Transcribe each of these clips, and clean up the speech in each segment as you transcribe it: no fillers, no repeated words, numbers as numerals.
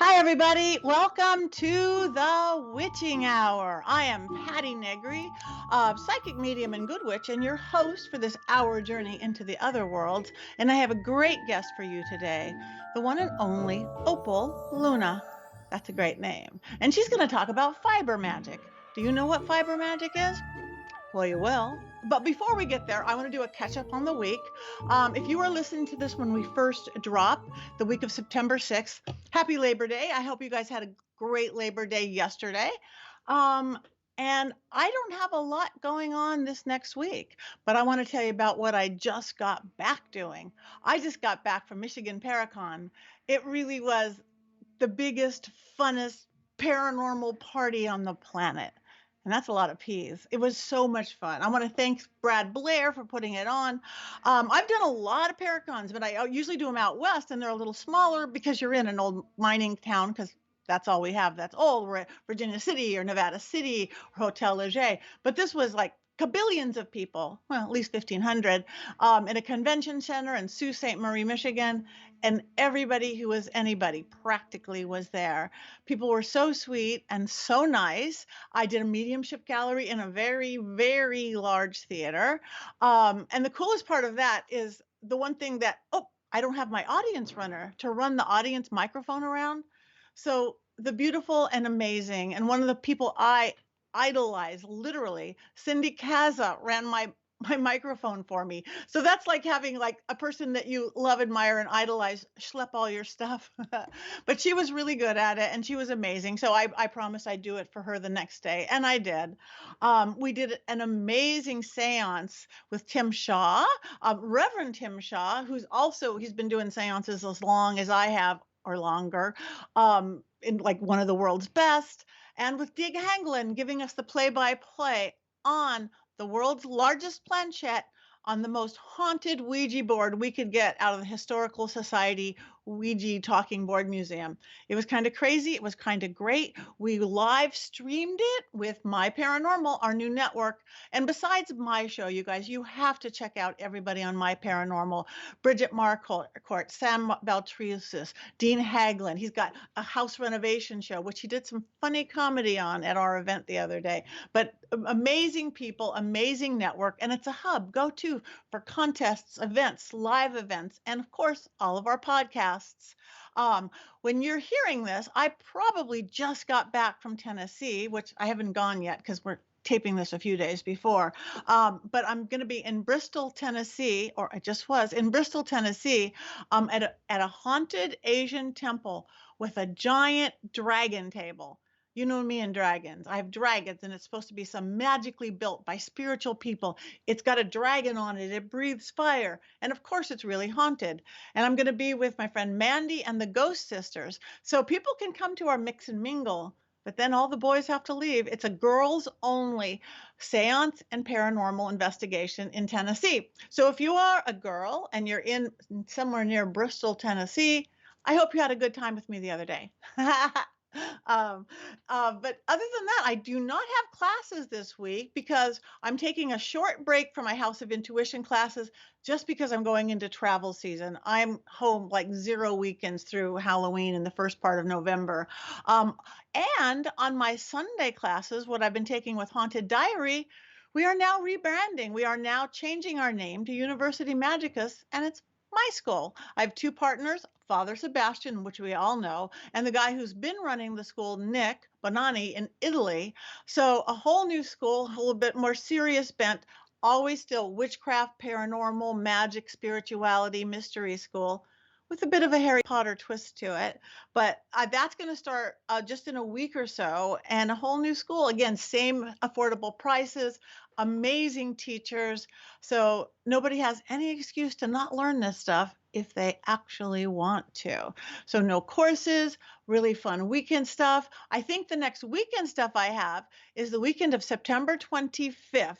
Hi, everybody. Welcome to the Witching Hour. I am Patti Negri, psychic medium and good witch, and your host for this hour journey into the other worlds. And I have a great guest for you today, the one and only Opal Luna. That's a great name. And she's going to talk about fiber magic. Do you know what fiber magic is? Well, you will. But before we get there, I want to do a catch up on the week. If you are listening to this when we first drop, the week of September 6th, happy Labor Day. I hope you guys had a great Labor Day yesterday. Um, and I don't have a lot going on this next week, but I want to tell you about what I just got back doing. I just got back from Michigan Paracon. It really was the biggest, funnest paranormal party on the planet. And that's a lot of P's. It was so much fun. I want to thank Brad Blair for putting it on. I've done a lot of Paracons, but I usually do them out west, and they're a little smaller because you're in an old mining town, because that's all we have that's old. We're at Virginia City or Nevada City or Hotel Leger. But this was like kabillions of people, well, at least 1,500, in a convention center in Sault Ste. Marie, Michigan. And everybody who was anybody practically was there. People were so sweet and so nice. I did a mediumship gallery in a very, very large theater. And the coolest part of that is the one thing that, I don't have my audience runner to run the audience microphone around. So the beautiful and amazing, and one of the people I idolize, literally, Cindy Kaza ran my microphone for me. So that's like having like a person that you love, admire, and idolize schlep all your stuff. But she was really good at it, and she was amazing. So I promised I'd do it for her the next day, and I did. We did an amazing seance with Tim Shaw, Reverend Tim Shaw, he's been doing seances as long as I have or longer, in like one of the world's best, and with Dig Hanglin giving us the play-by-play on the world's largest planchette on the most haunted Ouija board we could get out of the Historical Society Ouija Talking Board Museum. It was kind of crazy. It was kind of great. We live streamed it with My Paranormal, our new network. And besides my show, you guys, you have to check out everybody on My Paranormal. Bridget Marcourt, Sam Baltrusis, Dean Haglin. He's got a house renovation show, which he did some funny comedy on at our event the other day. But amazing people, amazing network, and it's a hub go-to for contests, events, live events, and of course, all of our podcasts. When you're hearing this, I probably just got back from Tennessee, which I haven't gone yet because we're taping this a few days before. But I'm going to be in Bristol, Tennessee, or I just was in Bristol, Tennessee, at a haunted Asian temple with a giant dragon table. You know me and dragons. I have dragons, and it's supposed to be some magically built by spiritual people. It's got a dragon on it. It breathes fire. And of course, it's really haunted. And I'm going to be with my friend Mandy and the Ghost Sisters. So people can come to our mix and mingle, but then all the boys have to leave. It's a girls only seance and paranormal investigation in Tennessee. So if you are a girl and you're in somewhere near Bristol, Tennessee, I hope you had a good time with me the other day. But other than that, I do not have classes this week because I'm taking a short break from my House of Intuition classes just because I'm going into travel season. I'm home like 0 weekends through Halloween and the first part of November. And on my Sunday classes, what I've been taking with Haunted Diary, we are now rebranding. We are now changing our name to University Magicus, and it's my school. I have two partners, Father Sebastian, which we all know, and the guy who's been running the school, Nick Bonanni, in Italy. So a whole new school, a little bit more serious bent, always still witchcraft, paranormal, magic, spirituality, mystery school, with a bit of a Harry Potter twist to it. But that's going to start just in a week or so, and a whole new school. Again, same affordable prices, amazing teachers. So nobody has any excuse to not learn this stuff if they actually want to. So no courses, really fun weekend stuff. I think the next weekend stuff I have is the weekend of September 25th.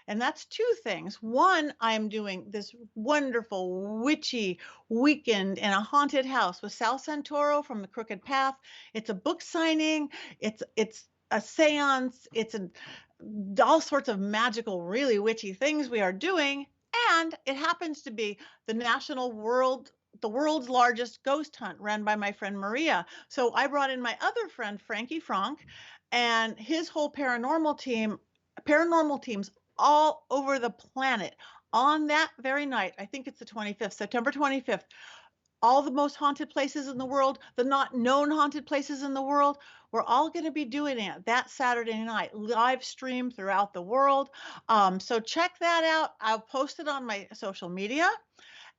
And that's two things. One, I'm doing this wonderful witchy weekend in a haunted house with Sal Santoro from The Crooked Path. It's a book signing. It's a seance. All sorts of magical, really witchy things we are doing. And it happens to be the National World the world's largest ghost hunt run by my friend Maria. So I brought in my other friend, Frankie Frank, and his whole paranormal teams all over the planet on that very night. I think it's the 25th, September 25th. All the most haunted places in the world, the not known haunted places in the world. We're all going to be doing it that Saturday night, live stream throughout the world. So check that out. I'll post it on my social media.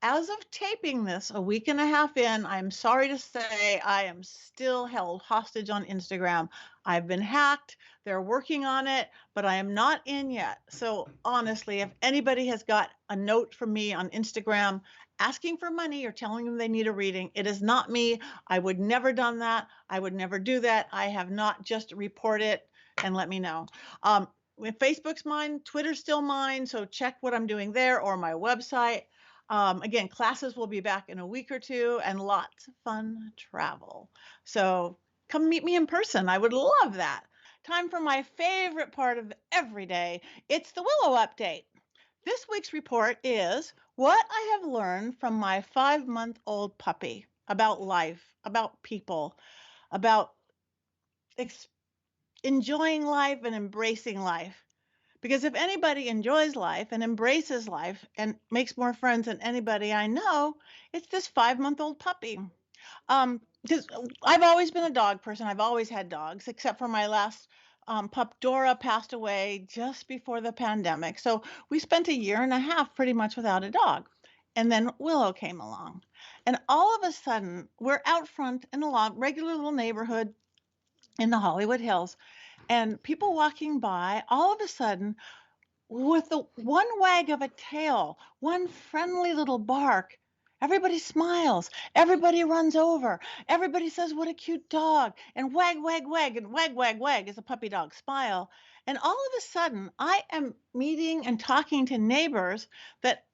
As of taping this, a week and a half in, I'm sorry to say I am still held hostage on Instagram. I've been hacked. They're working on it, but I am not in yet. So honestly, if anybody has got a note from me on Instagram asking for money or telling them they need a reading, it is not me. I would never done that. I would never do that. I have not. Just report it and let me know. Facebook's mine, Twitter's still mine. So check what I'm doing there or my website. Again, classes will be back in a week or two and lots of fun travel. So come meet me in person. I would love that. Time for my favorite part of every day. It's the Willow Update. This week's report is what I have learned from my 5-month-old puppy about life, about people, about enjoying life and embracing life. Because if anybody enjoys life and embraces life and makes more friends than anybody I know, it's this 5-month-old puppy. Because I've always been a dog person. I've always had dogs, except for my last pup, Dora, passed away just before the pandemic. So we spent a year and a half pretty much without a dog. And then Willow came along. And all of a sudden, we're out front in a regular little neighborhood in the Hollywood Hills. And people walking by, all of a sudden, with the one wag of a tail, one friendly little bark, everybody smiles, everybody runs over, everybody says, "What a cute dog," and wag, wag, wag, and wag, wag, wag is a puppy dog smile. And all of a sudden, I am meeting and talking to neighbors that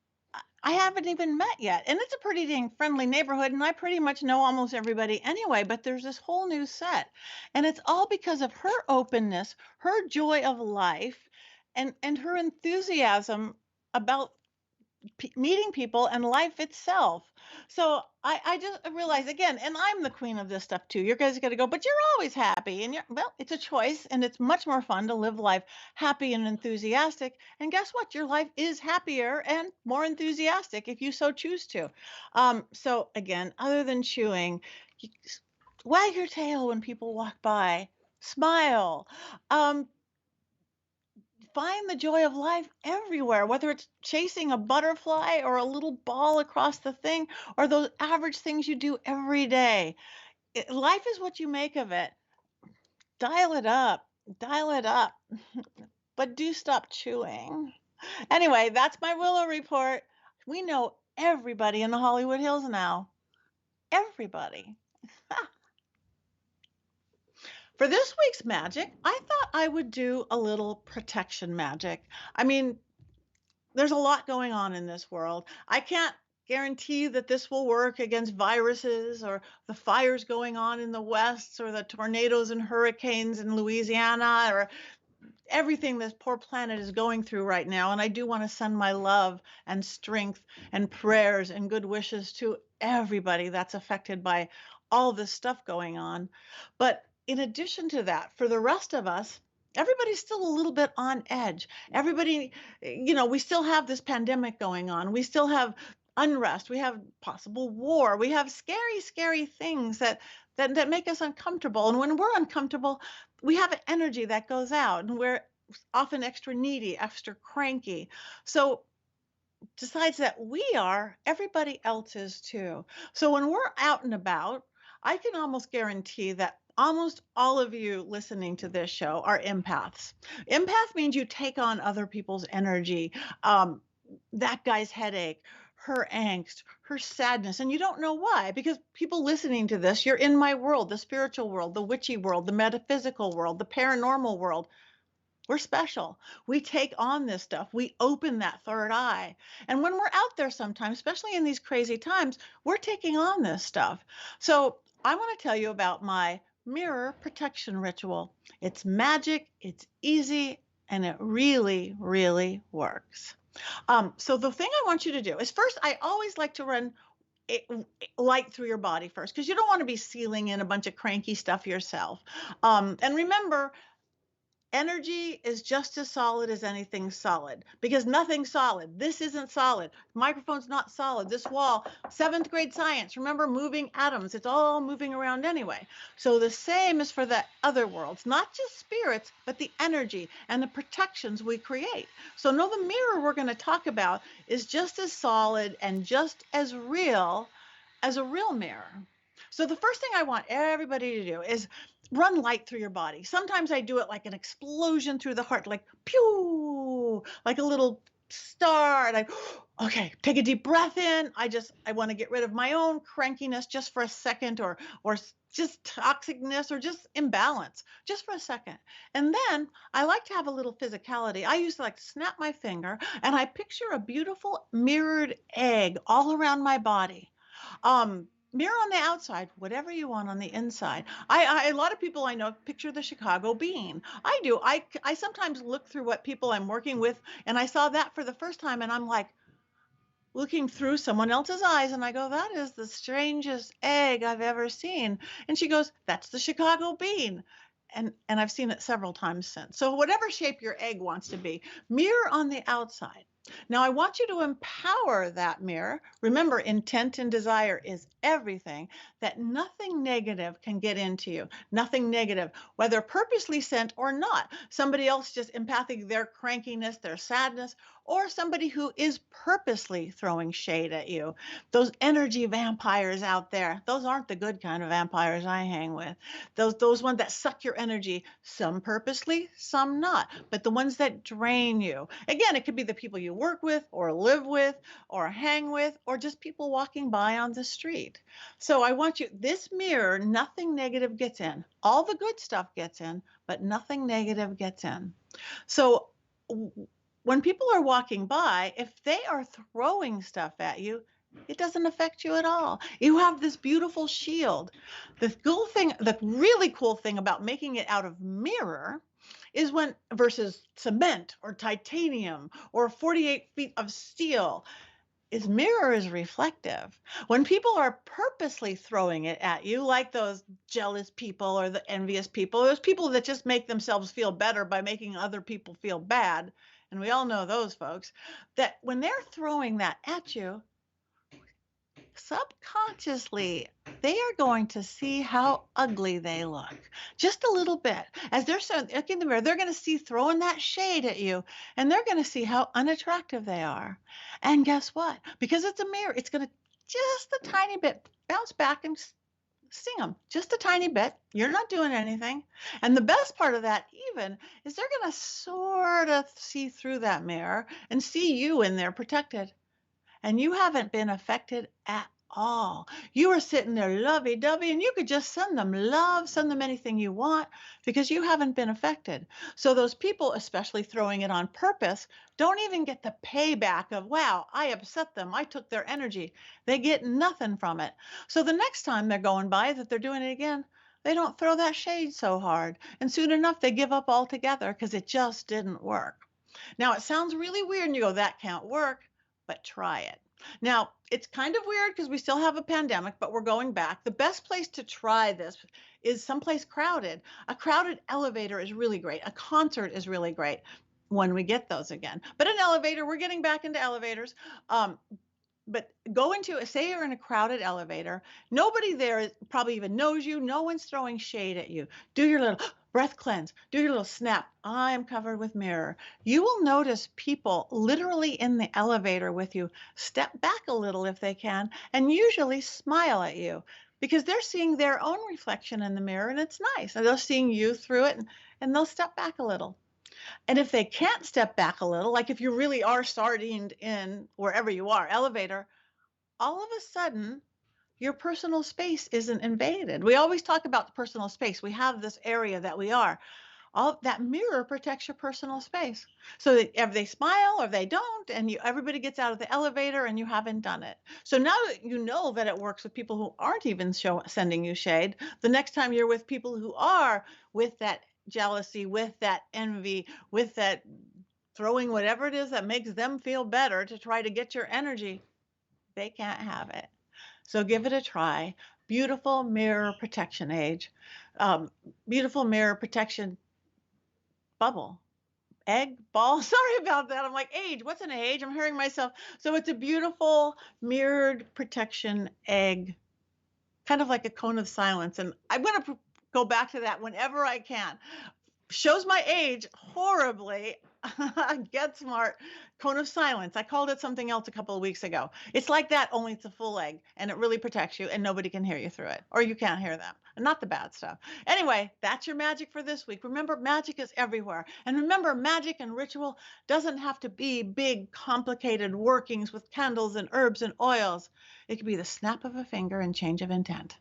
I haven't even met yet. And it's a pretty dang friendly neighborhood, and I pretty much know almost everybody anyway, but there's this whole new set. And it's all because of her openness, her joy of life, and her enthusiasm about meeting people and life itself. So I just realized again, and I'm the queen of this stuff too. You guys got to go, but you're always happy. And well, it's a choice, and it's much more fun to live life happy and enthusiastic. And guess what? Your life is happier and more enthusiastic if you so choose to. So again, other than chewing, wag your tail when people walk by, smile. Find the joy of life everywhere, whether it's chasing a butterfly or a little ball across the thing or those average things you do every day. Life is what you make of it. Dial it up, dial it up, but do stop chewing. Anyway, that's my Willow Report. We know everybody in the Hollywood Hills now. Everybody. For this week's magic, I thought I would do a little protection magic. I mean, there's a lot going on in this world. I can't guarantee that this will work against viruses or the fires going on in the West or the tornadoes and hurricanes in Louisiana or everything this poor planet is going through right now. And I do want to send my love and strength and prayers and good wishes to everybody that's affected by all this stuff going on. But in addition to that, for the rest of us, everybody's still a little bit on edge. Everybody, we still have this pandemic going on. We still have unrest. We have possible war. We have scary, scary things that make us uncomfortable. And when we're uncomfortable, we have an energy that goes out, and we're often extra needy, extra cranky. So besides that, everybody else is too. So when we're out and about, I can almost guarantee that almost all of you listening to this show are empaths. Empath means you take on other people's energy, that guy's headache, her angst, her sadness, and you don't know why, because people listening to this, you're in my world, the spiritual world, the witchy world, the metaphysical world, the paranormal world. We're special. We take on this stuff. We open that third eye. And when we're out there sometimes, especially in these crazy times, we're taking on this stuff. So I want to tell you about my mirror protection ritual. It's magic, it's easy, and it really, really works. So the thing I want you to do is first, I always like to run it, light through your body first, because you don't want to be sealing in a bunch of cranky stuff yourself. And remember, energy is just as solid as anything solid, because nothing's solid. This isn't solid. Microphone's not solid. This wall, seventh grade science, remember moving atoms. It's all moving around anyway. So the same is for the other worlds, not just spirits, but the energy and the protections we create. So know the mirror we're going to talk about is just as solid and just as real as a real mirror. So the first thing I want everybody to do is run light through your body. Sometimes I do it like an explosion through the heart, like pew, like a little star. And okay, take a deep breath in. I want to get rid of my own crankiness just for a second, or just toxicness, or just imbalance, just for a second. And then I like to have a little physicality. I used to like snap my finger and I picture a beautiful mirrored egg all around my body. Mirror on the outside, whatever you want on the inside. A lot of people I know picture the Chicago bean. I do. I sometimes look through what people I'm working with, and I saw that for the first time, and I'm like looking through someone else's eyes, and I go, that is the strangest egg I've ever seen. And she goes, that's the Chicago bean. And I've seen it several times since. So whatever shape your egg wants to be, mirror on the outside. Now, I want you to empower that mirror. Remember, intent and desire is everything, that nothing negative can get into you. Nothing negative, whether purposely sent or not. Somebody else just empathic, their crankiness, their sadness, or somebody who is purposely throwing shade at you. Those energy vampires out there, those aren't the good kind of vampires I hang with. Those ones that suck your energy, some purposely, some not. But the ones that drain you. Again, it could be the people you work with or live with or hang with, or just people walking by on the street. So I want you, this mirror, nothing negative gets in. All the good stuff gets in, but nothing negative gets in. So when people are walking by, if they are throwing stuff at you, it doesn't affect you at all. You have this beautiful shield. The really cool thing about making it out of mirror is when versus cement or titanium or 48 feet of steel, is mirror is reflective. When people are purposely throwing it at you, like those jealous people or the envious people, those people that just make themselves feel better by making other people feel bad, and we all know those folks, that when they're throwing that at you, subconsciously, they are going to see how ugly they look. Just a little bit. As they're looking in the mirror, they're going to see throwing that shade at you, and they're going to see how unattractive they are. And guess what? Because it's a mirror, it's going to just a tiny bit bounce back and sting them. Just a tiny bit. You're not doing anything. And the best part of that even is they're going to sort of see through that mirror and see you in there protected. And you haven't been affected at all. You are sitting there lovey-dovey, and you could just send them love, send them anything you want, because you haven't been affected. So those people, especially throwing it on purpose, don't even get the payback of, wow, I upset them, I took their energy. They get nothing from it. So the next time they're going by, that they're doing it again, they don't throw that shade so hard. And soon enough, they give up altogether because it just didn't work. Now, it sounds really weird, and you go, that can't work. But try it. Now, it's kind of weird because we still have a pandemic, but we're going back. The best place to try this is someplace crowded. A crowded elevator is really great. A concert is really great when we get those again. But an elevator, we're getting back into elevators. But go into, say you're in a crowded elevator, nobody there probably even knows you. No one's throwing shade at you. Do your little breath cleanse. Do your little snap. I am covered with mirror. You will notice people literally in the elevator with you step back a little if they can, and usually smile at you because they're seeing their own reflection in the mirror, and it's nice. And they're seeing you through it, and they'll step back a little. And if they can't step back a little, like if you really are sardined in wherever you are, elevator, all of a sudden, your personal space isn't invaded. We always talk about the personal space. We have this area that we are. All that mirror protects your personal space. So that if they smile or they don't, and everybody gets out of the elevator and you haven't done it. So now that you know that it works with people who aren't even sending you shade, the next time you're with people who are with that jealousy, with that envy, with that throwing whatever it is that makes them feel better to try to get your energy, they can't have it. So give it a try. Beautiful mirror protection age. Um, beautiful mirror protection bubble. Egg ball. Sorry about that. I'm like, age. What's an age? I'm hearing myself. So it's a beautiful mirrored protection egg, kind of like a cone of silence. And I'm going to go back to that whenever I can. Shows my age horribly. Get smart. Cone of silence. I called it something else a couple of weeks ago. It's like that, only it's a full egg, and it really protects you, and nobody can hear you through it, or you can't hear them. Not the bad stuff. Anyway, that's your magic for this week. Remember, magic is everywhere. And remember, magic and ritual doesn't have to be big, complicated workings with candles and herbs and oils. It could be the snap of a finger and change of intent.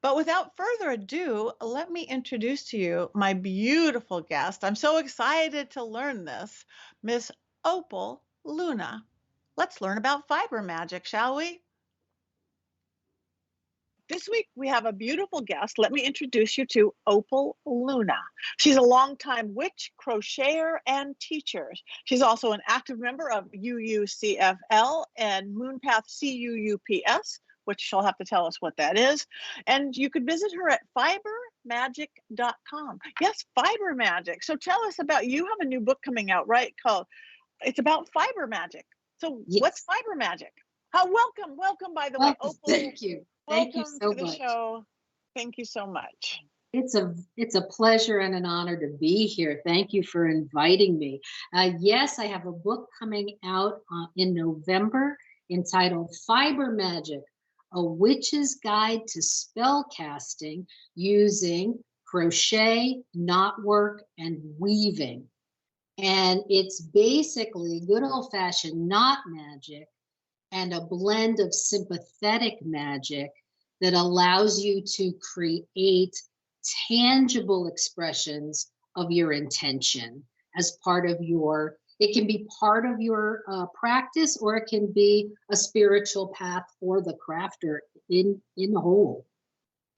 But without further ado, let me introduce to you my beautiful guest. I'm so excited to learn this, Miss Opal Luna. Let's learn about fiber magic, shall we? This week we have a beautiful guest. Let me introduce you to Opal Luna. She's a longtime witch, crocheter, and teacher. She's also an active member of UUCFL and Moonpath CUUPS, which she'll have to tell us what that is. And you could visit her at fibermagick.com. Yes, Fiber Magick. So tell us about, you have a new book coming out, right? It's about fiber magic. So yes. What's fiber magic? Welcome, by the way, Opal. Thank you. Thank you so much. Show. Thank you so much. It's a pleasure and an honor to be here. Thank you for inviting me. Yes, I have a book coming out in November entitled Fiber Magick, A Witch's Guide to Spellcasting Using Crochet, Knotwork, and Weaving. And it's basically good old-fashioned knot magic and a blend of sympathetic magic that allows you to create tangible expressions of your intention as part of your, it can be part of your practice, or it can be a spiritual path for the crafter in the whole.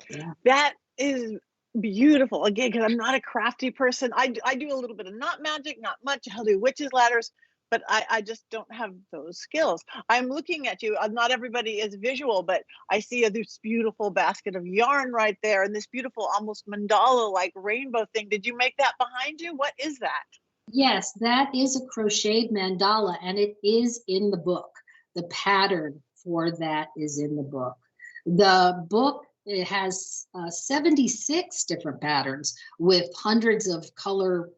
Yeah. That is beautiful. Again, because I'm not a crafty person. I do a little bit of knot magic, not much. I'll do witches ladders, but I just don't have those skills. I'm looking at you. Not everybody is visual, but I see this beautiful basket of yarn right there and this beautiful, almost mandala-like rainbow thing. Did you make that behind you? What is that? Yes, that is a crocheted mandala, and it is in the book. The pattern for that is in the book. The book, it has 76 different patterns with hundreds of color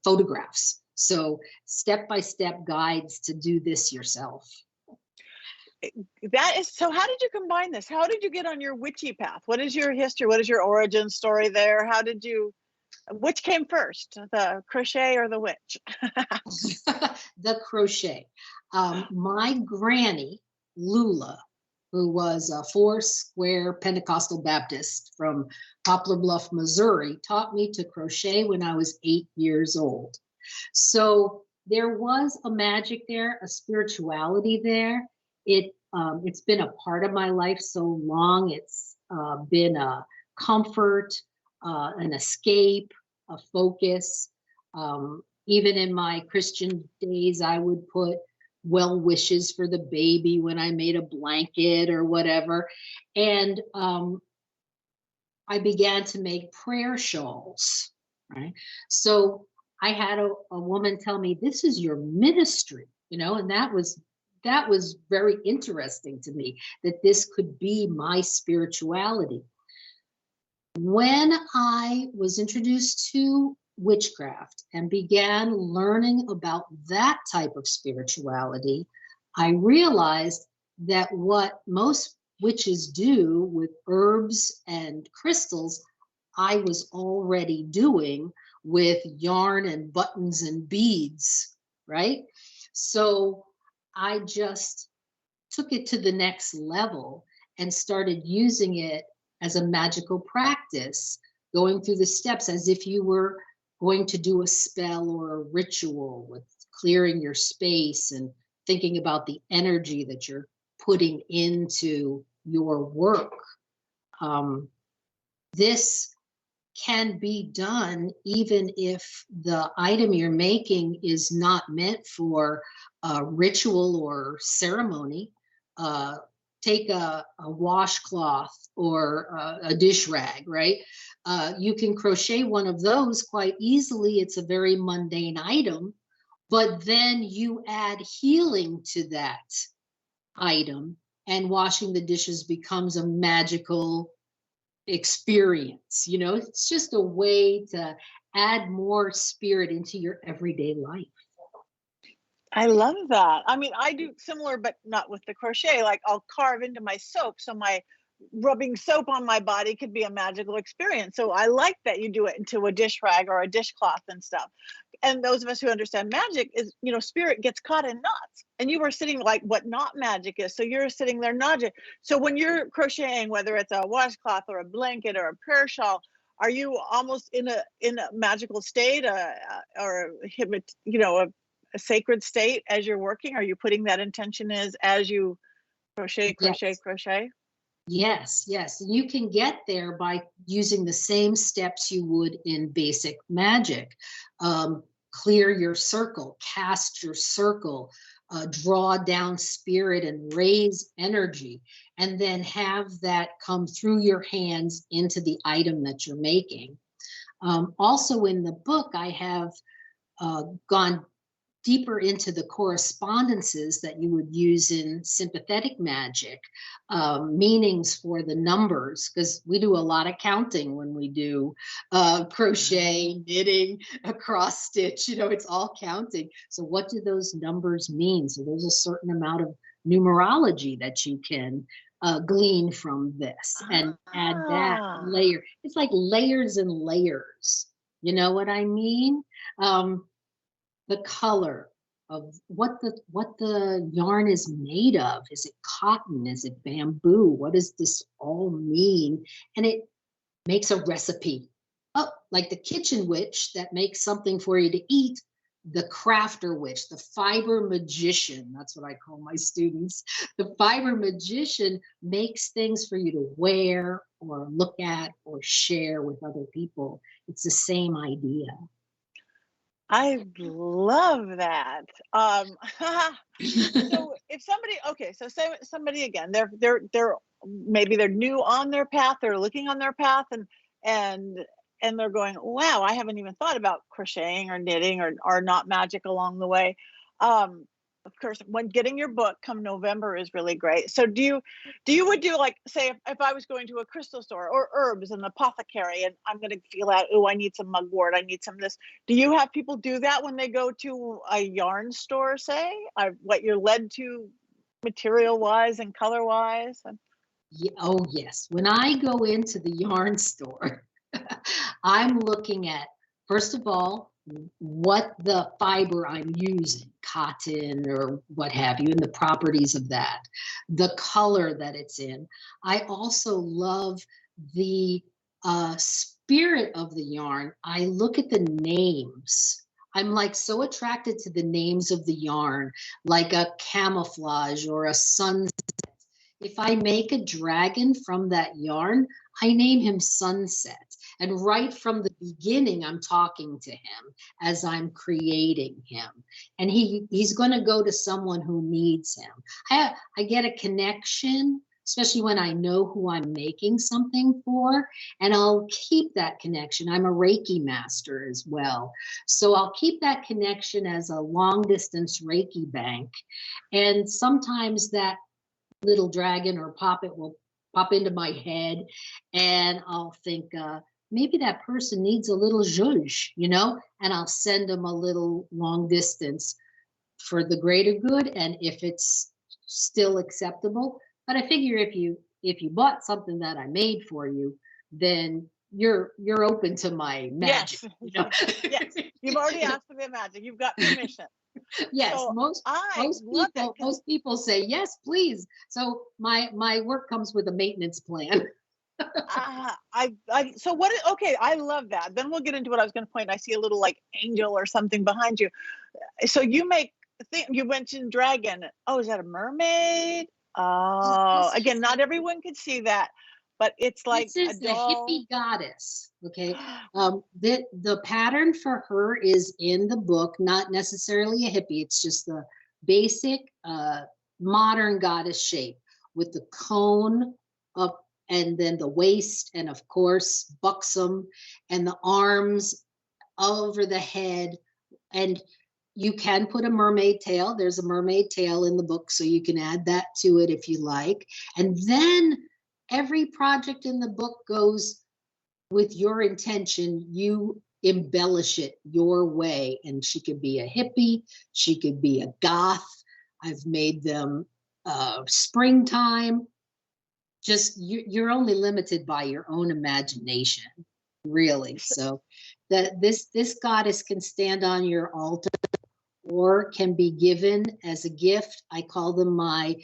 photographs. So step-by-step guides to do this yourself. That is, so how did you combine this? How did you get on your witchy path? What is your history? What is your origin story there? How did you, which came first, the crochet or the witch? The crochet. My granny, Lula, who was a Foursquare Pentecostal Baptist from Poplar Bluff, Missouri, taught me to crochet when I was 8 years old. So there was a magic there, a spirituality there. It's been a part of my life so long. It's been a comfort, an escape, a focus. Even in my Christian days, I would put well wishes for the baby when I made a blanket or whatever. And I began to make prayer shawls, right? So I had a woman tell me, this is your ministry, you know, and that was very interesting to me, that this could be my spirituality. When I was introduced to witchcraft and began learning about that type of spirituality, I realized that what most witches do with herbs and crystals, I was already doing with yarn and buttons and beads, right? So I just took it to the next level and started using it as a magical practice, going through the steps as if you were going to do a spell or a ritual, with clearing your space and thinking about the energy that you're putting into your work. This can be done even if the item you're making is not meant for a ritual or ceremony. take a washcloth or a dish rag, right? You can crochet one of those quite easily. It's a very mundane item, but then you add healing to that item, and washing the dishes becomes a magical experience. You know, it's just a way to add more spirit into your everyday life. I love that. I mean, I do similar, but not with the crochet. Like I'll carve into my soap, so my rubbing soap on my body could be a magical experience. So I like that you do it into a dish rag or a dishcloth and stuff. And those of us who understand magic is, you know, spirit gets caught in knots. And you were sitting like what knot magic is. So you're sitting there nodding. So when you're crocheting, whether it's a washcloth or a blanket or a prayer shawl, are you almost in a magical state, or you know, a sacred state as you're working? Are you putting that intention as you crochet, crochet, Yes. crochet? Yes, yes. And you can get there by using the same steps you would in basic magic. Clear your circle, cast your circle, draw down spirit and raise energy, and then have that come through your hands into the item that you're making. Also in the book, I have gone deeper into the correspondences that you would use in sympathetic magic, meanings for the numbers, because we do a lot of counting when we do crochet, knitting, a cross stitch, you know, it's all counting. So what do those numbers mean? So there's a certain amount of numerology that you can glean from this, and add that layer. It's like layers and layers. You know what I mean? The color of what the yarn is made of. Is it cotton? Is it bamboo? What does this all mean? And it makes a recipe. Oh, like the kitchen witch that makes something for you to eat, the crafter witch, the fiber magician, that's what I call my students. The fiber magician makes things for you to wear or look at or share with other people. It's the same idea. I love that. So if somebody, okay, so say somebody again, they're maybe they're new on their path, they're looking on their path, and they're going, wow, I haven't even thought about crocheting or knitting or not magic along the way. Of course, when getting your book come November is really great. So do you would do, like, say if I was going to a crystal store or herbs and apothecary, and I'm going to feel out, oh, I need some mugwort, I need some this. Do you have people do that when they go to a yarn store, say, what you're led to material wise and color wise? Yeah, oh yes. When I go into the yarn store, I'm looking at, first of all, what the fiber I'm using, cotton or what have you, and the properties of that, the color that it's in. I also love the spirit of the yarn. I look at the names. I'm like so attracted to the names of the yarn, like a camouflage or a sunset. If I make a dragon from that yarn, I name him Sunset. And right from the beginning, I'm talking to him as I'm creating him. And he's going to go to someone who needs him. I get a connection, especially when I know who I'm making something for, and I'll keep that connection. I'm a Reiki master as well. So I'll keep that connection as a long distance Reiki bank. And sometimes that little dragon or poppet will pop into my head, and I'll think, maybe that person needs a little zhuzh, you know, and I'll send them a little long distance for the greater good, and if it's still acceptable. But I figure if you bought something that I made for you, then you're open to my magic. Yes. You know? Yes. You've already asked for the magic. You've got permission. Yes, So most people say yes, please. So my work comes with a maintenance plan. So what? Okay, I love that. Then we'll get into what I was going to point. I see a little like angel or something behind you. So you make. You mentioned dragon. Oh, is that a mermaid? Oh, again, not everyone could see that, but it's like this is the hippie goddess. Okay, the pattern for her is in the book. Not necessarily a hippie. It's just the basic modern goddess shape. with the cone up, and then the waist, and of course buxom, and the arms over the head. And you can put a mermaid tail. There's a mermaid tail in the book, so you can add that to it if you like. And then every project in the book goes with your intention. You embellish it your way. And she could be a hippie, she could be a goth. I've made them springtime. Just you're only limited by your own imagination, really. So that this goddess can stand on your altar or can be given as a gift. I call them my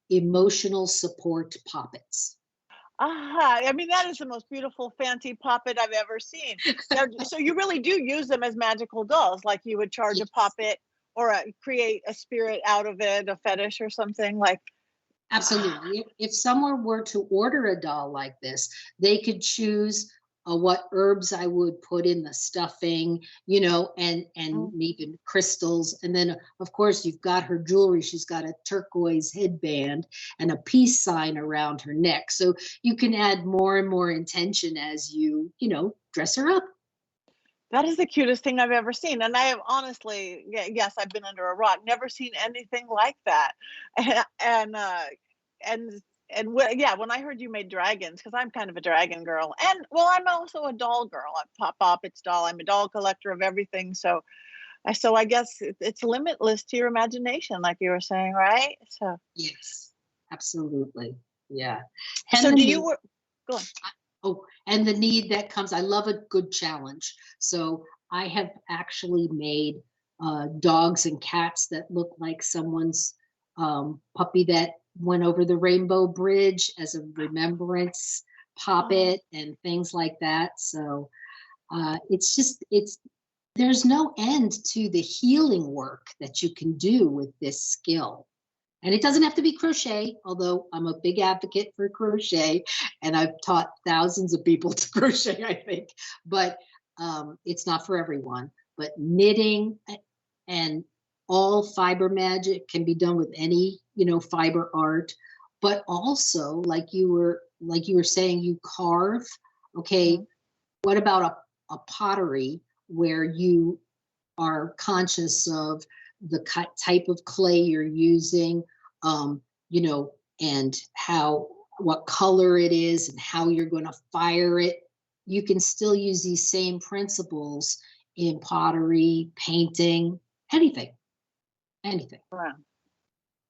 emotional support poppets. I mean, that is the most beautiful fancy puppet I've ever seen. So you really do use them as magical dolls, like you would charge Yes. a puppet or create a spirit out of it, a fetish or something like. Absolutely. If someone were to order a doll like this, they could choose what herbs I would put in the stuffing, and even crystals. And then, of course, you've got her jewelry. She's got a turquoise headband and a peace sign around her neck. So you can add more and more intention as you dress her up. That is the cutest thing I've ever seen. And I have honestly, yes, I've been under a rock, never seen anything like that. Yeah, when I heard you made dragons, because I'm kind of a dragon girl, and well, I'm also a doll girl. I'm Pop Poppets doll. I'm a doll collector of everything. So I guess it's limitless to your imagination, like you were saying, right? So yes, absolutely, yeah. And do you work? Go on. Oh, and the need that comes. I love a good challenge. So I have actually made dogs and cats that look like someone's puppy that went over the Rainbow Bridge as a remembrance poppet and things like that. So there's no end to the healing work that you can do with this skill. And it doesn't have to be crochet, although I'm a big advocate for crochet, and I've taught thousands of people to crochet, I think, but it's not for everyone. But knitting and all fiber magic can be done with any, fiber art, but also like you were saying, you carve. Okay, what about a pottery where you are conscious of the type of clay you're using, and what color it is and how you're going to fire it. You can still use these same principles in pottery, painting, anything. Wow.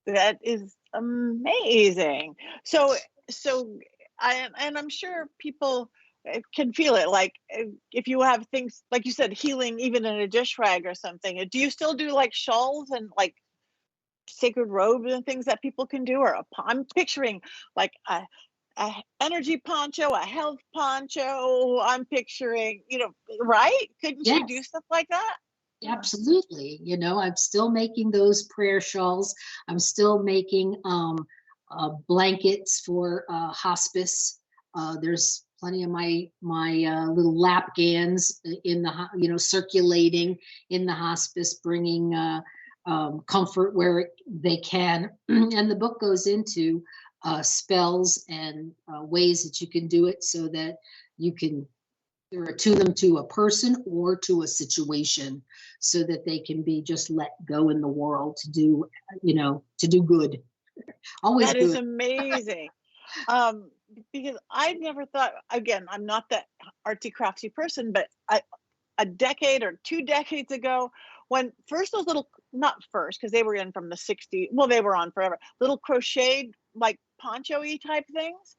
That is amazing. So I'm sure people can feel it. Like if you have things, like you said, healing even in a dish rag or something. Do you still do like shawls and like sacred robes and things that people can do? Or I'm picturing like a energy poncho, a health poncho. I'm picturing, right? Couldn't you do stuff like that? Absolutely. I'm still making those prayer shawls. I'm still making blankets for hospice. There's plenty of my little lap gans in the circulating in the hospice, bringing comfort where they can. And the book goes into spells and ways that you can do it so that you can either attune them to a person or to a situation so that they can be just let go in the world to do good. Always that good. Is amazing. Because I never thought, again, I'm not that artsy crafty person, but a decade or 2 decades ago, when first those little, not first, because they were in from the 60s, well, they were on forever, little crocheted like poncho-y type things.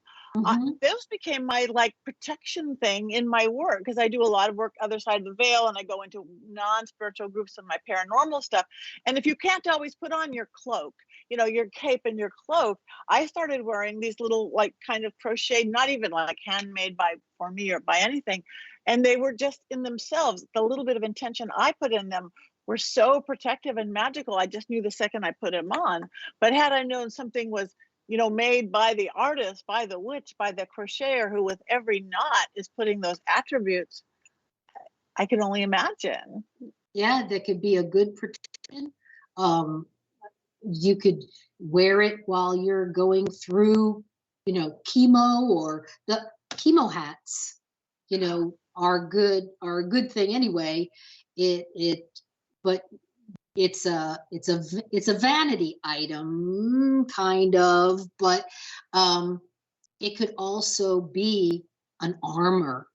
Those became my like protection thing in my work, because I do a lot of work other side of the veil, and I go into non-spiritual groups and my paranormal stuff. And if you can't always put on your cloak, your cape and your cloak, I started wearing these little like kind of crocheted, not even like handmade for me or by anything. And they were just in themselves, the little bit of intention I put in them were so protective and magical. I just knew the second I put them on. But had I known something was made by the artist, by the witch, by the crocheter, who with every knot is putting those attributes, I can only imagine. Yeah, that could be a good protection. You could, wear it while you're going through, chemo, or the chemo hats, are a good thing anyway. But it's a vanity item, kind of, but it could also be an armor.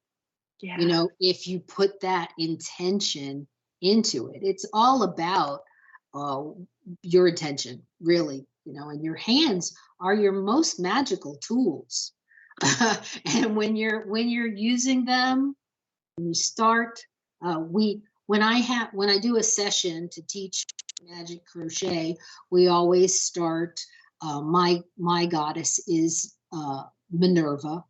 Yeah. If you put that intention into it. It's all about your intention, really, and your hands are your most magical tools. And when you're using them, when you start, when I do a session to teach magic crochet, we always start. My goddess is Minerva.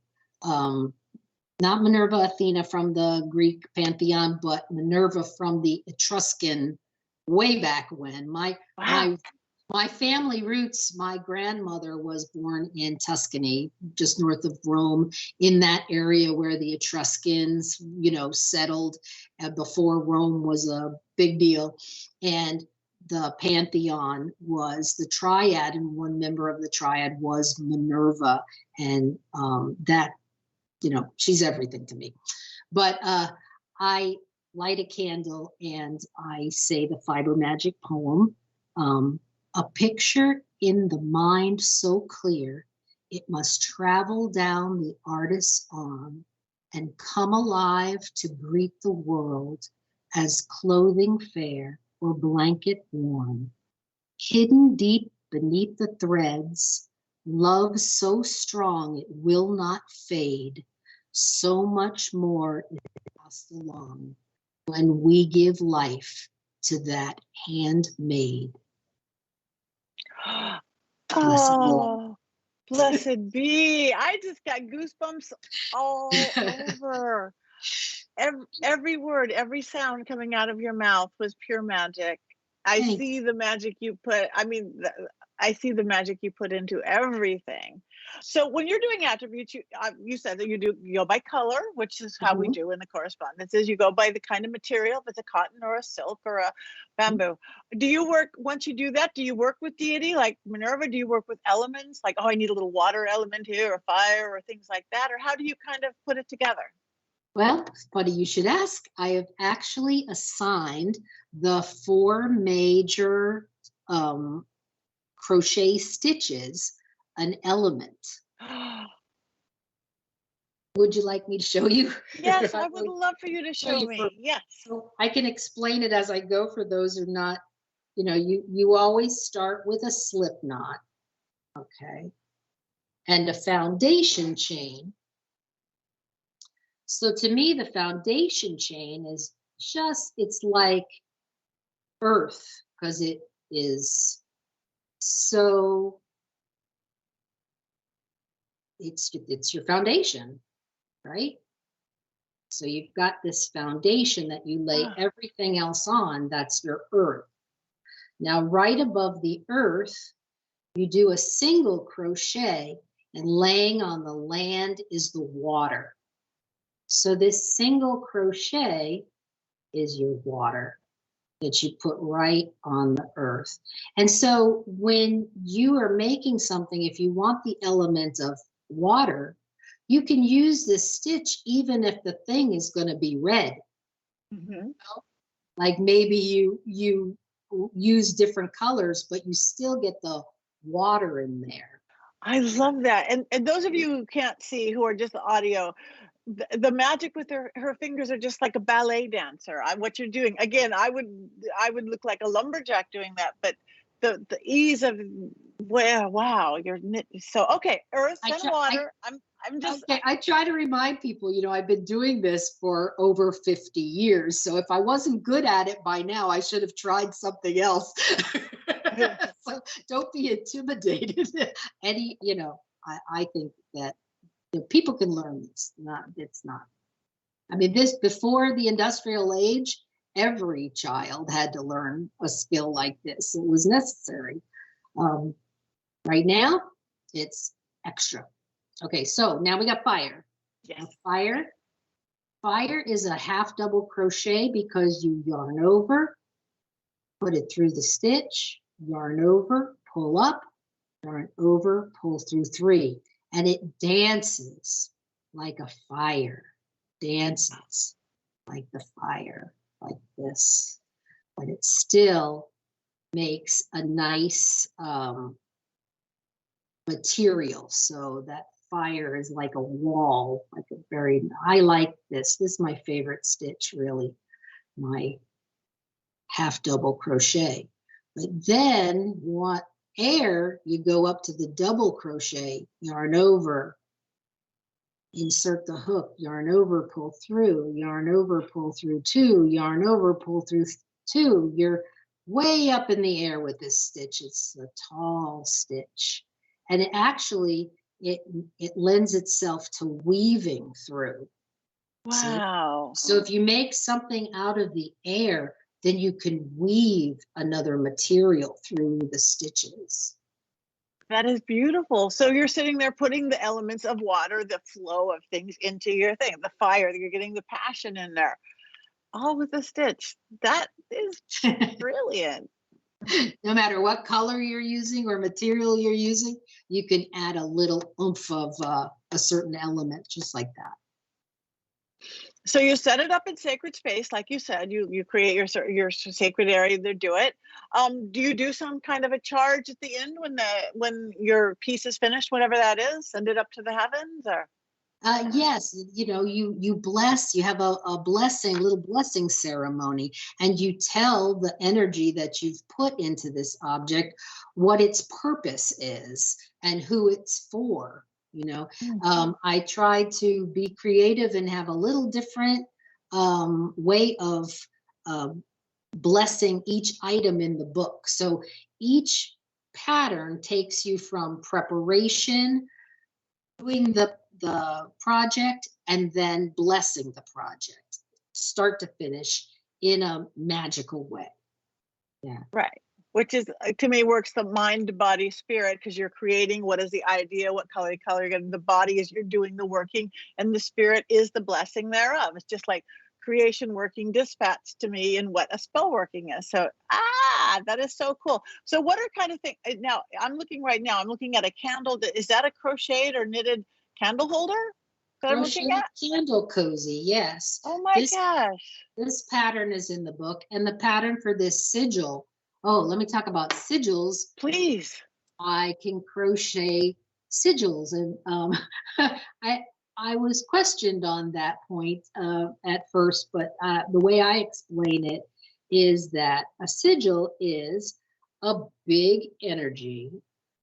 Not Minerva Athena from the Greek pantheon, but Minerva from the Etruscan, way back when. My family roots, my grandmother was born in Tuscany, just north of Rome, in that area where the Etruscans, settled before Rome was a big deal. And the pantheon was the triad, and one member of the triad was Minerva. And that, she's everything to me. But I light a candle and I say the Fiber Magick poem. A picture in the mind so clear, it must travel down the artist's arm and come alive to greet the world as clothing fair or blanket warm. Hidden deep beneath the threads, love so strong it will not fade. So much more is passed along when we give life to that handmade. Oh, blessed be. I just got goosebumps all over. Every word, every sound coming out of your mouth was pure magic. I see the magic you put, I see the magic you put into everything. So when you're doing attributes, you said that you go by color, which is how we do in the correspondences. You go by the kind of material, if it's a cotton or a silk or a bamboo. Do you work, once you do that, do you work with deity like Minerva? Do you work with elements like, oh, I need a little water element here, or fire, or things like that? Or how do you kind of put it together? Well, funny you should ask. I have actually assigned the 4 major crochet stitches an element. Would you like me to show you? Yes, I would love for you to show me. Yes. So I can explain it as I go for those who are not, you always start with a slip knot, okay, and a foundation chain. So to me, the foundation chain is it's like earth, because it is so, it's your foundation, right? So you've got this foundation that you lay everything else on, that's your earth. Now, right above the earth, you do a single crochet, and laying on the land is the water. So this single crochet is your water that you put right on the earth. And so when you are making something, if you want the element of water, you can use this stitch even if the thing is going to be red. Like maybe you use different colors, but you still get the water in there. I love that. And those of you who can't see, who are just the audio, the magic with her fingers are just like a ballet dancer. What you're doing, again, I would look like a lumberjack doing that, but the ease of, wow, you're knit. So okay, earth and water. I'm just okay. I try to remind people, I've been doing this for over 50 years. So if I wasn't good at it by now, I should have tried something else. So don't be intimidated. I think that people can learn this. It's not. I mean, this, before the industrial age, every child had to learn a skill like this. It was necessary. Right now, it's extra. Okay, so now we got fire. Yes. Fire is a half double crochet because you yarn over, put it through the stitch, yarn over, pull up, yarn over, pull through 3, and it dances like a fire, dances like the fire, like this, but it still makes a nice material, so that fire is like a wall, like a very, I like this. This is my favorite stitch, really, my half double crochet. But then you want air, you go up to the double crochet, yarn over, insert the hook, yarn over, pull through, yarn over, pull through 2, yarn over, pull through 2. You're way up in the air with this stitch. It's a tall stitch. And it actually, it lends itself to weaving through. Wow. So if you make something out of the air, then you can weave another material through the stitches. That is beautiful. So you're sitting there putting the elements of water, the flow of things into your thing, the fire, you're getting the passion in there, all with a stitch. That is brilliant. No matter what color you're using or material you're using, you can add a little oomph of a certain element, just like that. So you set it up in sacred space, like you said. You create your sacred area to do it. Do you do some kind of a charge at the end when your piece is finished, whatever that is? Send it up to the heavens, or? Yes, you know, you bless. You have a little blessing ceremony, and you tell the energy that you've put into this object what its purpose is and who it's for. You know, I try to be creative and have a little different way of blessing each item in the book. So each pattern takes you from preparation, doing the project, and then blessing the project, start to finish, in a magical way. Yeah. Right. Which is, to me, works the mind, body, spirit, because you're creating what is the idea, what color you're getting. The body is you're doing the working, and the spirit is the blessing thereof. It's just like creation working dispatch to me and what a spell working is. So, that is so cool. So what are kind of things, now I'm looking at a candle. Is that a crocheted or knitted candle holder that I'm looking at? Candle cozy, yes. Oh my gosh. This pattern is in the book, and the pattern for this sigil. Oh, let me talk about sigils. Please. I can crochet sigils, and I was questioned on that point at first, but the way I explain it is that a sigil is a big energy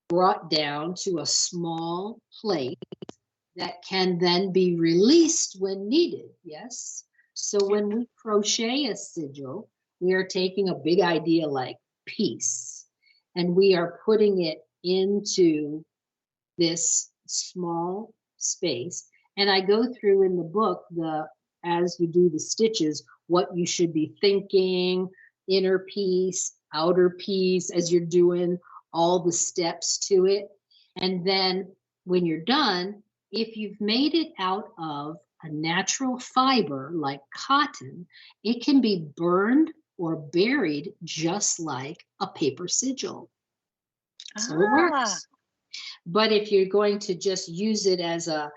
brought down to a small place that can then be released when needed. Yes. So when we crochet a sigil, we are taking a big idea like peace, and we are putting it into this small space. And I go through in the book, as you do the stitches, what you should be thinking, inner peace, outer peace, as you're doing all the steps to it. And then when you're done, if you've made it out of a natural fiber like cotton, it can be burned or buried just like a paper sigil. So it works. But if you're going to just use it as a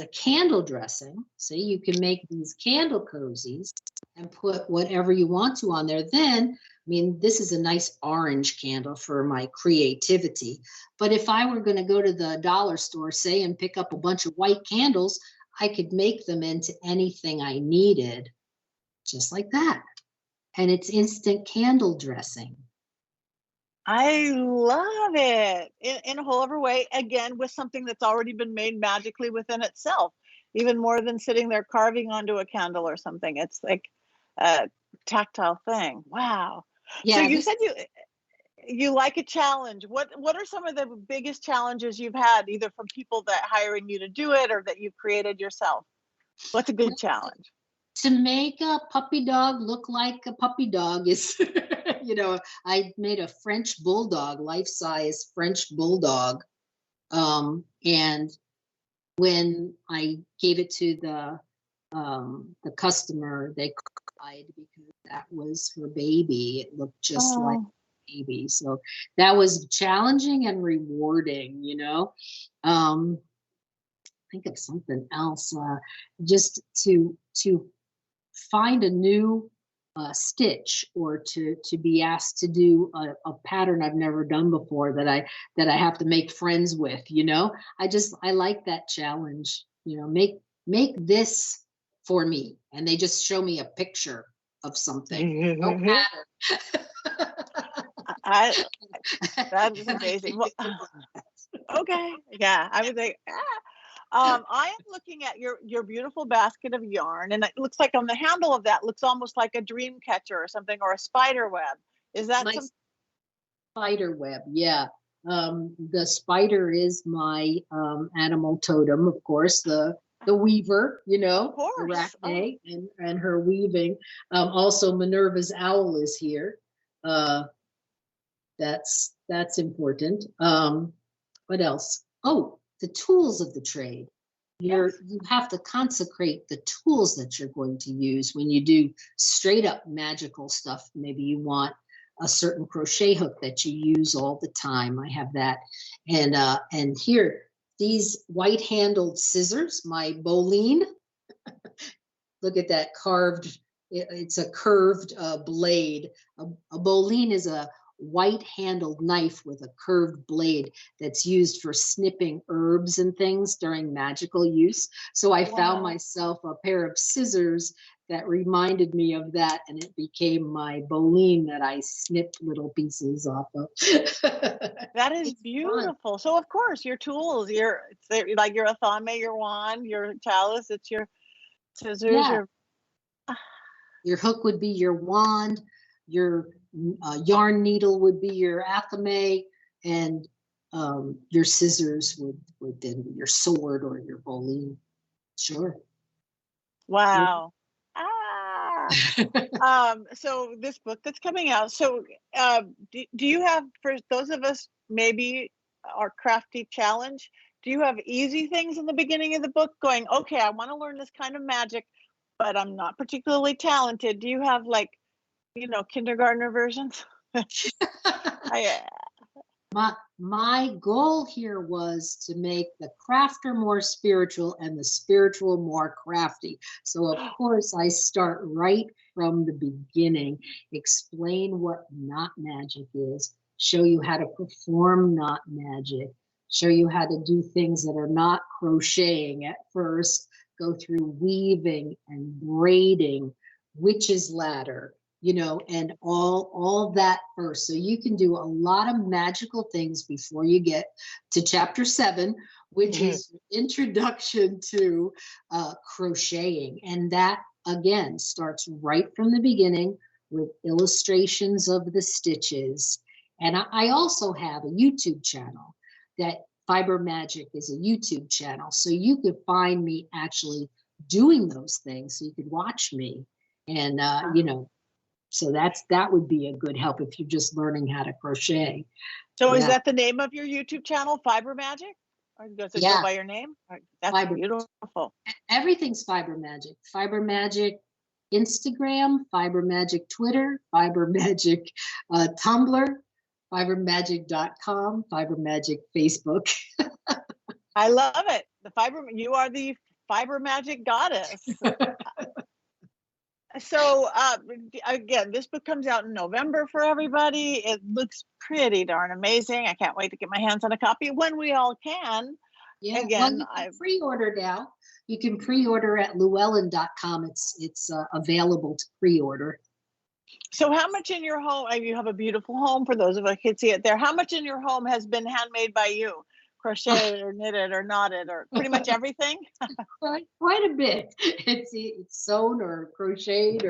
candle dressing, see, you can make these candle cozies and put whatever you want to on there. Then, I mean, this is a nice orange candle for my creativity. But if I were going to go to the dollar store, say, and pick up a bunch of white candles, I could make them into anything I needed, just like that. And it's instant candle dressing. I love it in a whole other way, again, with something that's already been made magically within itself, even more than sitting there carving onto a candle or something. It's like a tactile thing. Wow. Yeah, so you said you like a challenge. What are some of the biggest challenges you've had, either from people that hiring you to do it or that you've created yourself? What's a good challenge? To make a puppy dog look like a puppy dog is, you know, I made a French bulldog, life-size French bulldog. And when I gave it to the customer, they cried because that was her baby. It looked just like baby. So that was challenging and rewarding, you know. Think of something else, just to find a new stitch, or to be asked to do a pattern I've never done before, that I have to make friends with, you know. I like that challenge, you know. Make this for me, and they just show me a picture of something, no pattern. That is amazing. Well, okay, yeah, I was like, I am looking at your beautiful basket of yarn, and it looks like on the handle of that looks almost like a dream catcher or something, or a spider web. Is that My some? spider web, yeah. The spider is my animal totem, of course. The weaver, you Of know, course. Arachne, and her weaving. Also, Minerva's owl is here. That's important. What else? Oh, the tools of the trade. Yes. You have to consecrate the tools that you're going to use when you do straight up magical stuff. Maybe you want a certain crochet hook that you use all the time. I have that. And here, these white handled scissors, my Boline. Look at that carved, it's a curved blade. A Boline is a white handled knife with a curved blade that's used for snipping herbs and things during magical use. So I found myself a pair of scissors that reminded me of that, and it became my Boline that I snipped little pieces off of. That is beautiful. Fun. So of course your tools, like your athame, your wand, your chalice, it's your scissors, yeah. Your hook would be your wand, your yarn needle would be your athame, and your scissors would then be your sword or your Boline. Sure. Wow. So this book that's coming out. So do you have, for those of us maybe our crafty challenge, do you have easy things in the beginning of the book going, okay, I want to learn this kind of magic, but I'm not particularly talented? Do you have, like, you know, kindergartner versions? My goal here was to make the crafter more spiritual and the spiritual more crafty. So of course I start right from the beginning, explain what knot magic is, show you how to perform knot magic, show you how to do things that are not crocheting at first, go through weaving and braiding, witch's ladder, you know, and all that first. So you can do a lot of magical things before you get to chapter 7, which is introduction to crocheting. And that, again, starts right from the beginning with illustrations of the stitches. And I also have a YouTube channel. That Fiber Magick is a YouTube channel. So you could find me actually doing those things. So you could watch me. And, you know, so that would be a good help if you're just learning how to crochet. So is that the name of your YouTube channel, Fiber Magick? Or does it go by your name? That's beautiful. Everything's Fiber Magick. Fiber Magick Instagram, Fiber Magick Twitter, Fiber Magick Tumblr, fibermagick.com, Fiber Magick Facebook. I love it. You are the Fiber Magick goddess. So again, this book comes out in November for everybody. It looks pretty darn amazing. I can't wait to get my hands on a copy when we all can. Yeah, again, well, you can pre-order now. You can pre-order at Llewellyn.com. It's available to pre-order. So how much in your home, you have a beautiful home for those of us who can see it there, how much in your home has been handmade by you? Crocheted or knitted or knotted or pretty much everything? Quite a bit. It's sewn or crocheted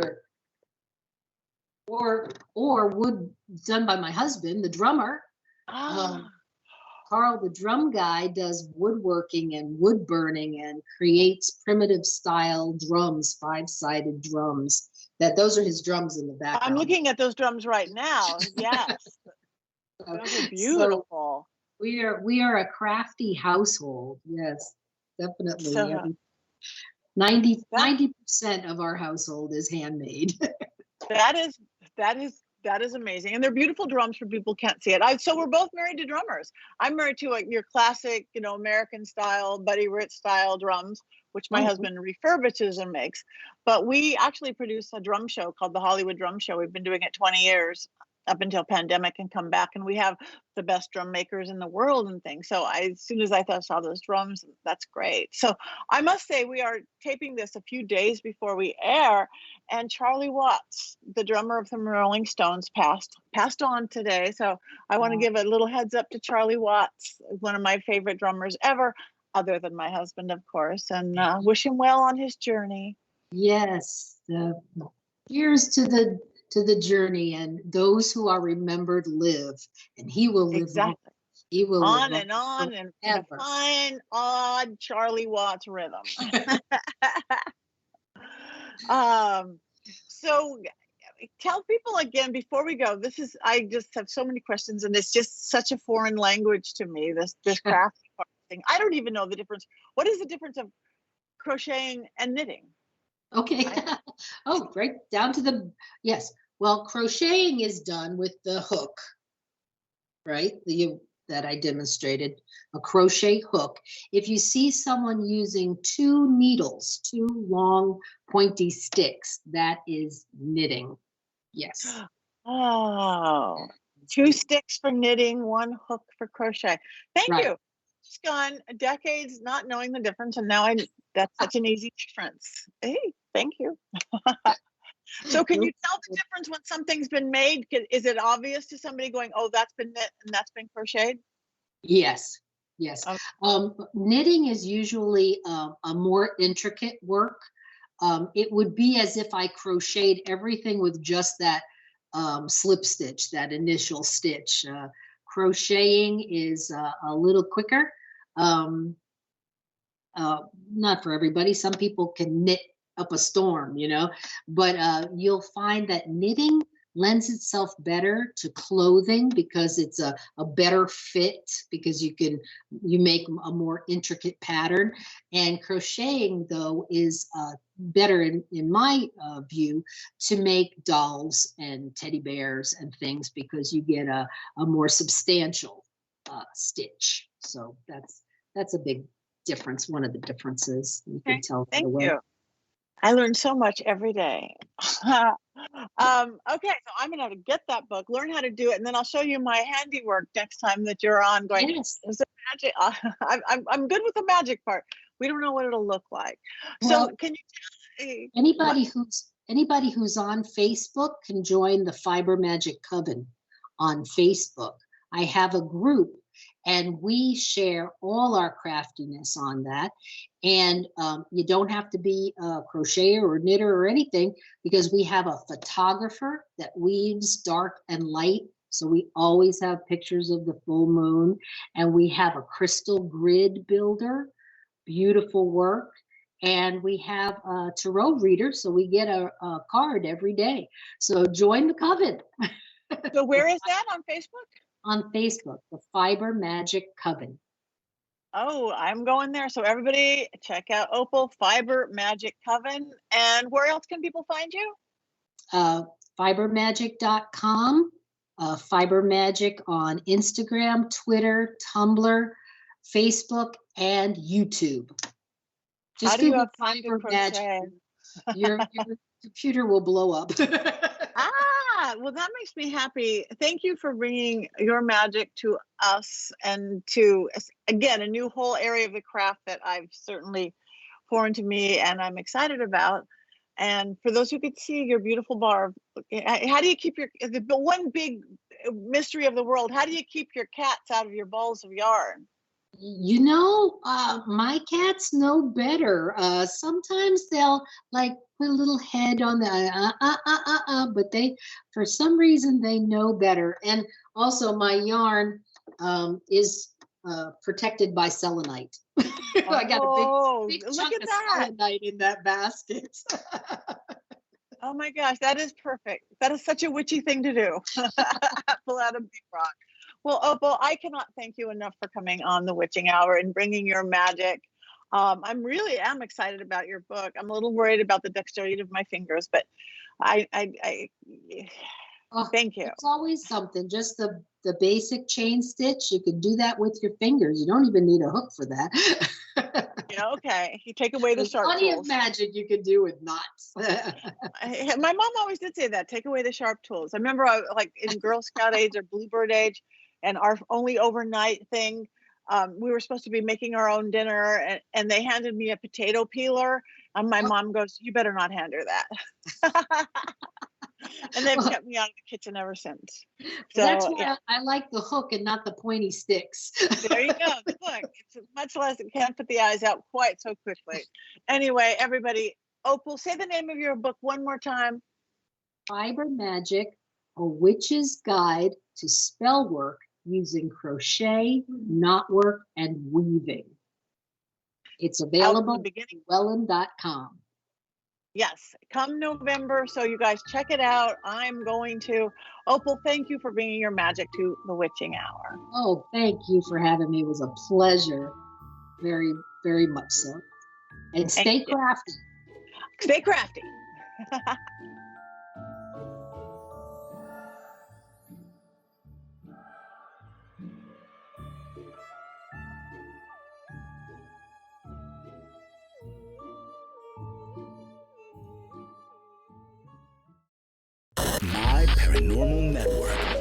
or wood done by my husband, the drummer. Carl, the drum guy, does woodworking and wood burning and creates primitive style drums, 5-sided drums. Those are his drums in the background. I'm looking at those drums right now. Yes. Those are beautiful. So, we are a crafty household. Yes, definitely. So, 90% of our household is handmade. That That is amazing. And they're beautiful drums for people who can't see it. So we're both married to drummers. I'm married to your classic, American style, Buddy Rich style drums, which my husband refurbishes and makes. But we actually produce a drum show called the Hollywood Drum Show. We've been doing it 20 years up until pandemic and come back. And we have the best drum makers in the world and things. So as soon as I saw those drums, that's great. So I must say we are taping this a few days before we air. And Charlie Watts, the drummer of the Rolling Stones, passed on today. So I want to give a little heads up to Charlie Watts, one of my favorite drummers ever, other than my husband, of course, and wish him well on his journey. Yes, here's to the journey, and those who are remembered live, and he will live exactly. He will on live and on forever. and fine, odd Charlie Watts rhythm. So tell people again before we go. I just have so many questions, and it's just such a foreign language to me. This craft thing. I don't even know the difference. What is the difference of crocheting and knitting? Okay. Oh, right down to yes. Well, crocheting is done with the hook, right? That I demonstrated, a crochet hook. If you see someone using two needles, two long pointy sticks, that is knitting. Yes. Oh, two sticks for knitting, one hook for crochet. Thank you. Just gone decades not knowing the difference, and now that's such an easy difference. Hey, thank you. So can you tell the difference when something's been made? Is it obvious to somebody going, oh, that's been knit and that's been crocheted? Yes. Okay. Knitting is usually a more intricate work. It would be as if I crocheted everything with just that slip stitch, that initial stitch. Crocheting is a little quicker. Not for everybody. Some people can knit up a storm, but you'll find that knitting lends itself better to clothing because it's a better fit, because you make a more intricate pattern. And crocheting, though, is better in my view to make dolls and teddy bears and things, because you get a more substantial stitch. So that's a big difference. One of the differences you can tell. Thank you. I learn so much every day. Okay, so I'm gonna have to get that book, learn how to do it, and then I'll show you my handiwork next time that you're on. Going, yes. Is it magic? I'm good with the magic part. We don't know what it'll look like. So can you tell anybody who's on Facebook can join the Fiber Magick Coven on Facebook. I have a group, and we share all our craftiness on that. And you don't have to be a crocheter or knitter or anything, because we have a photographer that weaves dark and light. So we always have pictures of the full moon. And we have a crystal grid builder, beautiful work. And we have a tarot reader, so we get a card every day. So join the coven. So where is that on Facebook? On Facebook, the Fiber Magick Coven. Oh, I'm going there. So everybody check out Opal Fiber Magick Coven. And where else can people find you? Fibermagick.com, Fiber Magick on Instagram, Twitter, Tumblr, Facebook, and YouTube. Just how do you have time to crochet? Your computer will blow up. Well, that makes me happy. Thank you for bringing your magic to us, and to, again, a new whole area of the craft that I've certainly foreign to me and I'm excited about. And for those who could see your beautiful bar, how do you keep the one big mystery of the world, how do you keep your cats out of your balls of yarn? My cats know better. Sometimes they'll like put a little head on the but for some reason they know better. And also my yarn is protected by selenite. I got a big chunk of selenite in that basket. Oh my gosh, that is perfect. That is such a witchy thing to do. Pull out a big rock. Well, Opal, I cannot thank you enough for coming on the Witching Hour and bringing your magic. I really am excited about your book. I'm a little worried about the dexterity of my fingers, but Oh, Thank you. it's always something. Just the basic chain stitch. You can do that with your fingers. You don't even need a hook for that. Yeah, okay. You take away the There's sharp plenty of tools. magic you can do with knots. My mom always did say that. Take away the sharp tools. I remember, like in Girl Scout age or Bluebird age, and our only overnight thing, we were supposed to be making our own dinner, and they handed me a potato peeler, and my mom goes, "You better not hand her that." And they've Well, kept me out of the kitchen ever since. that's So why yeah, I like the hook and not the pointy sticks. there you go. Look, it's much less. It can't put the eyes out quite so quickly. Anyway, everybody, Opal, say the name of your book one more time. Fiber Magick, a witch's guide to spell work using crochet, knotwork, and weaving. It's Out in the available at beginning. Wellen.com. Yes, come November. So you guys check it out. I'm going to. Opal, thank you for bringing your magic to the witching hour. Oh, thank you for having me. It was a pleasure. Very, very much so. And stay crafty. Stay crafty. My Paranormal Network.